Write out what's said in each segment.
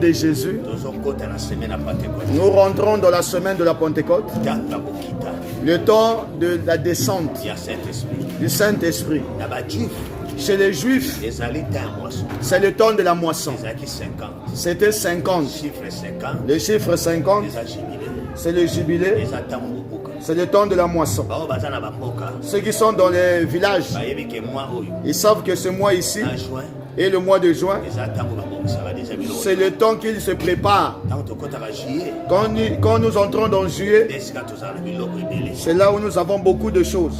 de Jésus, nous rentrons dans la semaine de la Pentecôte, le temps de la descente du Saint-Esprit. Chez les Juifs, c'est le temps de la moisson. C'était 50. Le chiffre 50, c'est le jubilé. C'est le temps de la moisson. Ceux qui sont dans les villages, ils savent que ce mois ici et le mois de juin, c'est le temps qu'ils se préparent. Quand nous entrons dans juillet, c'est là où nous avons beaucoup de choses.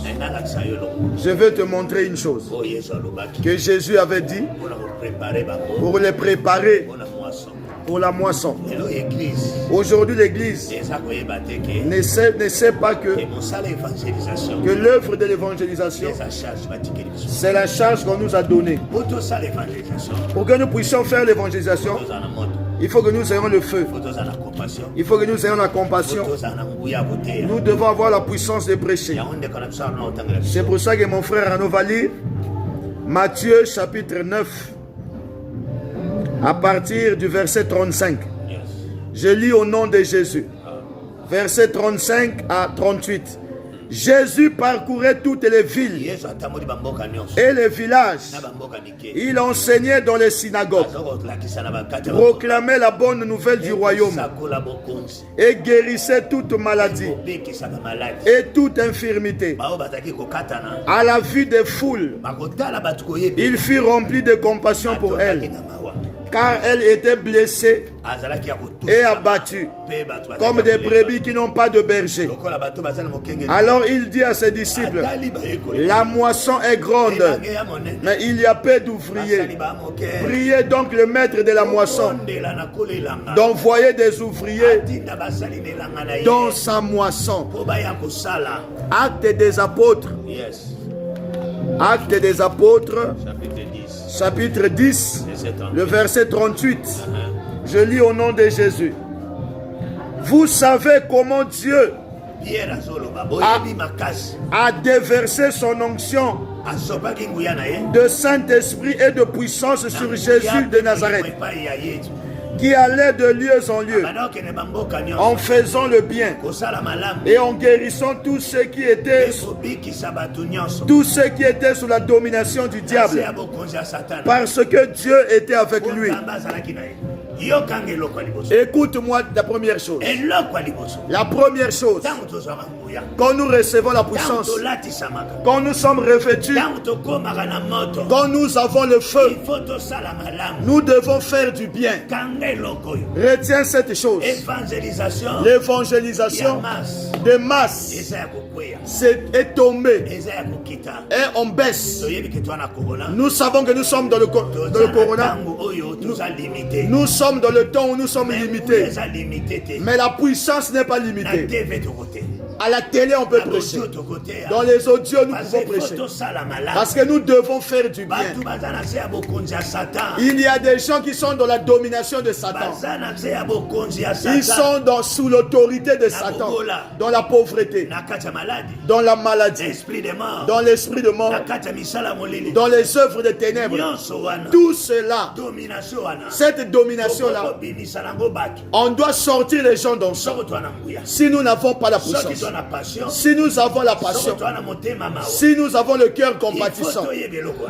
Je veux te montrer une chose que Jésus avait dit pour les préparer pour la moisson. Aujourd'hui, l'Église ne sait pas que l'œuvre de l'évangélisation, c'est la charge qu'on nous a donnée. Pour que nous puissions faire l'évangélisation, il faut que nous ayons le feu. Il faut que nous ayons la compassion. Nous devons avoir la puissance de prêcher. C'est pour ça que mon frère Arnaud va lire Matthieu chapitre 9. À partir du verset 35. Je lis au nom de Jésus. Verset 35 à 38. Jésus parcourait toutes les villes et les villages. Il enseignait dans les synagogues, proclamait la bonne nouvelle du royaume et guérissait toute maladie et toute infirmité. À la vue des foules, il fut rempli de compassion pour elles, car elles étaient blessées et abattues, comme des brebis qui n'ont pas de berger. Alors il dit à ses disciples, la moisson est grande, mais il y a peu d'ouvriers. Priez donc le maître de la moisson d'envoyer des ouvriers dans sa moisson. Actes des apôtres. Actes des apôtres, chapitre 10, le verset 38. Je lis au nom de Jésus. Vous savez comment Dieu a déversé son onction de Saint-Esprit et de puissance sur Jésus de Nazareth, qui allait de lieu en lieu en faisant le bien et en guérissant tous ceux qui étaient sous la domination du diable, parce que Dieu était avec lui. Écoute-moi la première chose. La première chose, quand nous recevons la puissance, quand nous sommes revêtus, quand nous avons le feu, nous devons faire du bien. Retiens cette chose. L'évangélisation de masse est tombée et on baisse. Nous savons que nous sommes dans le corona. Nous sommes dans le temps où nous sommes limités. Mais la puissance n'est pas limitée. À la télé, on peut prêcher. Dans les audios, nous pouvons prêcher. Parce que nous devons faire du bien. Il y a des gens qui sont dans la domination de Satan. Ils sont sous l'autorité de Satan. Dans la pauvreté. Dans la maladie. Dans l'esprit de mort. Dans les œuvres de ténèbres. Tout cela, cette domination-là, on doit sortir les gens dans ça. Si nous n'avons pas la puissance, si nous avons la passion, si nous avons le cœur compatissant,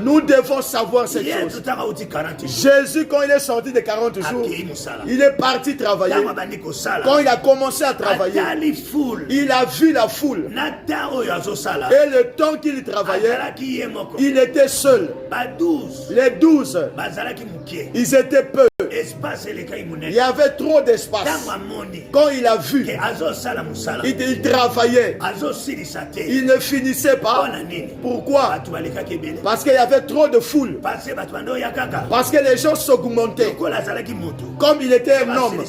nous devons savoir cette chose. Jésus, quand il est sorti de 40 jours, il est parti travailler. Quand il a commencé à travailler, il a vu la foule. Et le temps qu'il travaillait, il était seul. Les 12, ils étaient peu. Il y avait trop d'espace. Quand il a vu, il travaillait. Il ne finissait pas. Pourquoi? Parce qu'il y avait trop de foule. Parce que les gens s'augmentaient. Comme il était un homme,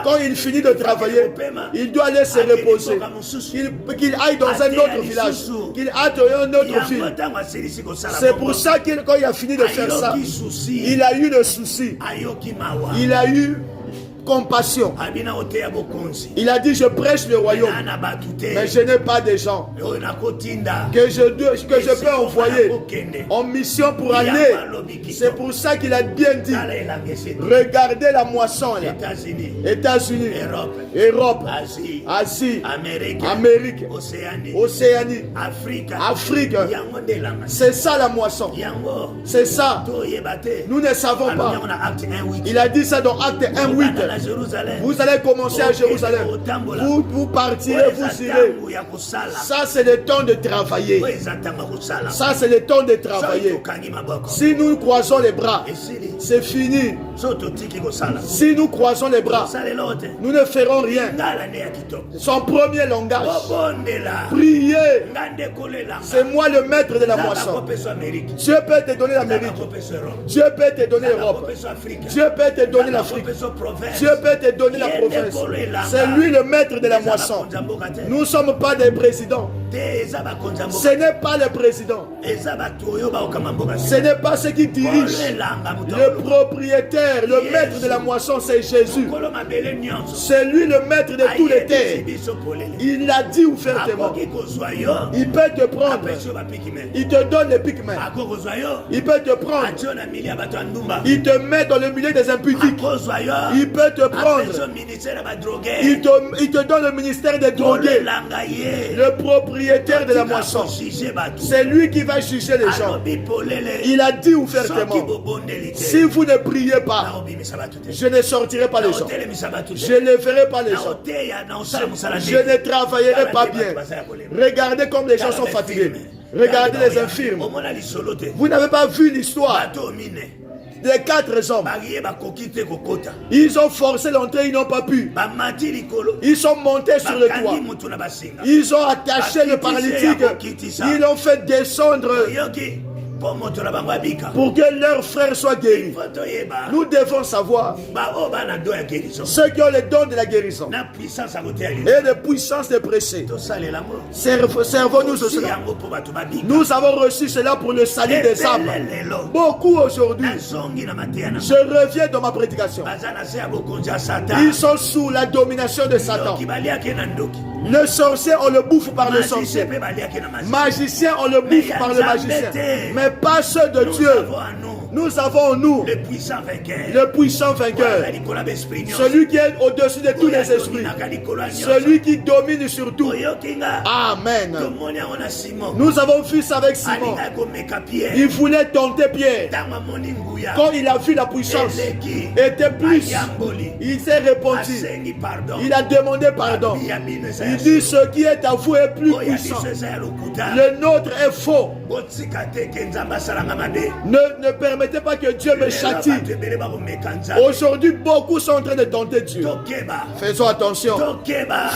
quand il finit de travailler, il doit aller se reposer. Qu'il aille dans un autre village. Qu'il aille dans une autre ville. C'est pour ça que quand il a fini de faire ça, il a eu le souci. Il a eu compassion. Il a dit, je prêche le royaume, mais je n'ai pas de gens que je peux envoyer en mission pour aller. C'est pour ça qu'il a bien dit, regardez la moisson là. États-Unis, Europe, Asie, Amérique, Océanie, Afrique. C'est ça la moisson. C'est ça. Nous ne savons pas. Il a dit ça dans Acte 1:8. Vous allez commencer à Jérusalem. Vous partirez, vous irez. Ça c'est le temps de travailler. Ça c'est le temps de travailler. Si nous croisons les bras, c'est fini. Si nous croisons les bras, nous ne ferons rien. Son premier langage, prier. C'est moi le maître de la moisson. Dieu peut te donner l'Amérique. Dieu peut te donner l'Europe. Dieu peut te donner l'Afrique. Dieu peut te donner la province. C'est lui le maître de la moisson. Nous ne sommes pas des présidents. Ce n'est pas le président. Ce n'est pas ceux qui dirigent. Le propriétaire, le maître de la moisson, c'est Jésus. C'est lui le maître de tous les terres. Il l'a dit ouvertement. Il peut te prendre. Il te donne les pique-mains. Il peut te prendre. Il te met dans le milieu des impudiques. Il peut te prendre. Il te donne le ministère des drogués. Le propriétaire de la moisson. C'est lui qui va juger les gens. Il a dit ouvertement, si vous ne priez pas, je ne sortirai pas les gens. Je ne ferai pas les gens. Je ne travaillerai pas bien. Regardez comme les gens sont fatigués. Regardez les infirmes. Vous n'avez pas vu l'histoire des 4 hommes. Ils ont forcé l'entrée, ils n'ont pas pu. Ils sont montés sur le toit. Ils ont attaché le paralytique. Ils l'ont fait descendre pour que leurs frères soient guéris. Nous devons savoir ceux qui ont le don de la guérison et de puissance de prêcher. Servons-nous de cela. Nous avons reçu cela pour le salut des âmes. Beaucoup aujourd'hui, je reviens dans ma prédication, ils sont sous la domination de Satan. Le sorcier, on le bouffe par le sorcier. Magicien, on le bouffe par le magicien. Mais pas ceux de Dieu. Nous avons en nous le puissant vainqueur, celui qui est au-dessus de tous les esprits, celui qui domine sur tout. Amen. Nous avons vu ça avec Simon. Il voulait tenter Pierre. Quand il a vu la puissance était plus, il s'est répandu. Il a demandé pardon. Il dit, ce qui est à vous est plus puissant. Le nôtre est faux. Ne permettez pas que Dieu me châtie. Aujourd'hui, beaucoup sont en train de tenter Dieu. Faisons attention.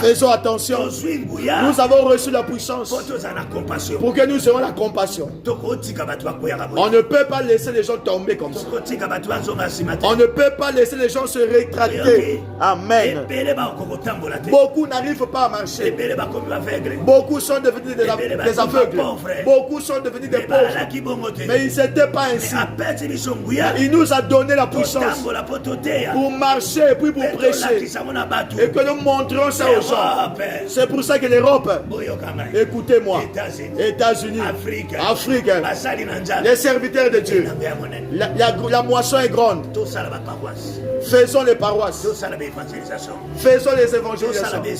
Faisons attention. Nous avons reçu la puissance pour que nous ayons la compassion. On ne peut pas laisser les gens tomber comme ça. On ne peut pas laisser les gens se rétracter. Amen. Beaucoup n'arrivent pas à marcher. Beaucoup sont devenus des aveugles. Beaucoup sont devenus des pauvres. Mais il n'était pas ainsi. Il nous a donné la puissance pour marcher et puis pour prêcher. Et que nous montrons ça aux gens. C'est pour ça que l'Europe, écoutez-moi, États-Unis, Afrique, les serviteurs de Dieu, la moisson est grande. Faisons les paroisses. Faisons les évangélisations.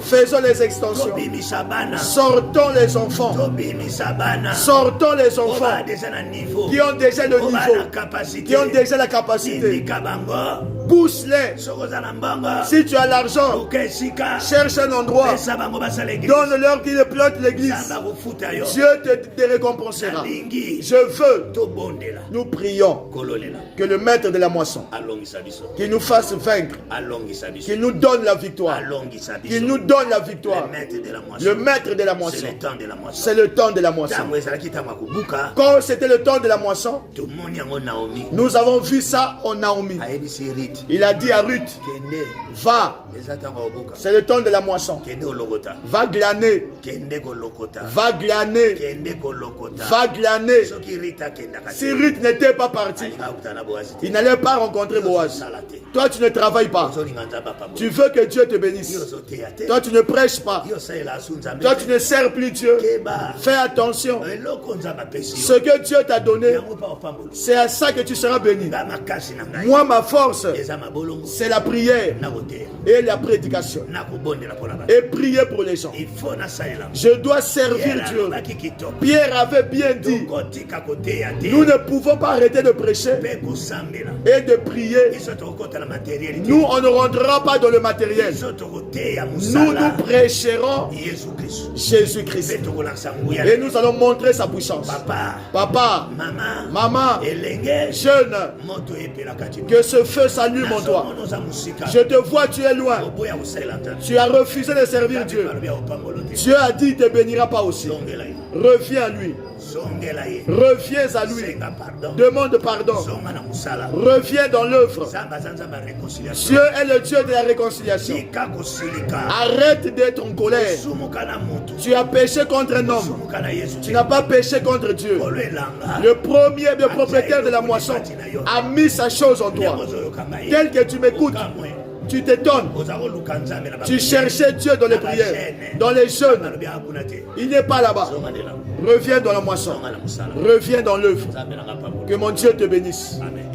Faisons les extensions. Sortons les enfants. Sortons les enfants qui ont déjà le niveau, qui ont déjà la capacité. Pousse-les. Si tu as l'argent, cherche un endroit. Donne-leur qu'ils plantent l'église. Dieu te récompensera. Je veux. Nous prions que le maître de la moisson, qu'il nous fasse vaincre, qu'il nous donne la victoire, qu'il nous donne la victoire. Le maître de la moisson, c'est le temps de la moisson. Quand c'était le temps de la moisson, nous avons vu ça en Naomi. Il a dit à Ruth, va, c'est le temps de la moisson. Va glaner. Va glaner. Va glaner. Si Ruth n'était pas partie, il n'allait pas rencontrer Boaz. Toi, tu ne travailles pas. Tu veux que Dieu te bénisse. Toi, tu ne prêches pas. Toi, tu ne sers plus Dieu. Fais attention. Ce que Dieu t'a donné, c'est à ça que tu seras béni. Moi, ma force, c'est la prière et la prédication. Et prier pour les gens. Je dois servir Dieu. Pierre avait bien dit, nous ne pouvons pas arrêter de prêcher et de prier. Nous, on ne rentrera pas dans le matériel. Nous prêcherons Jésus-Christ. Et nous allons montrer sa puissance. Papa, maman, jeune, que ce feu s'allume en toi. Je te vois, tu es loin. Tu as refusé de servir Dieu. Dieu a dit, il ne te bénira pas aussi. Reviens à lui. Reviens à lui. Demande pardon. Reviens dans l'œuvre. Dieu est le Dieu de la réconciliation. Arrête d'être en colère. Tu as péché contre un homme. Tu n'as pas péché contre Dieu. Le premier, le propriétaire de la moisson, a mis sa chose en toi. Tel que tu m'écoutes, tu t'étonnes. Tu cherchais Dieu dans les prières, dans les jeûnes. Il n'est pas là-bas. Reviens dans la moisson. Reviens dans l'œuvre. Que mon Dieu te bénisse. Amen.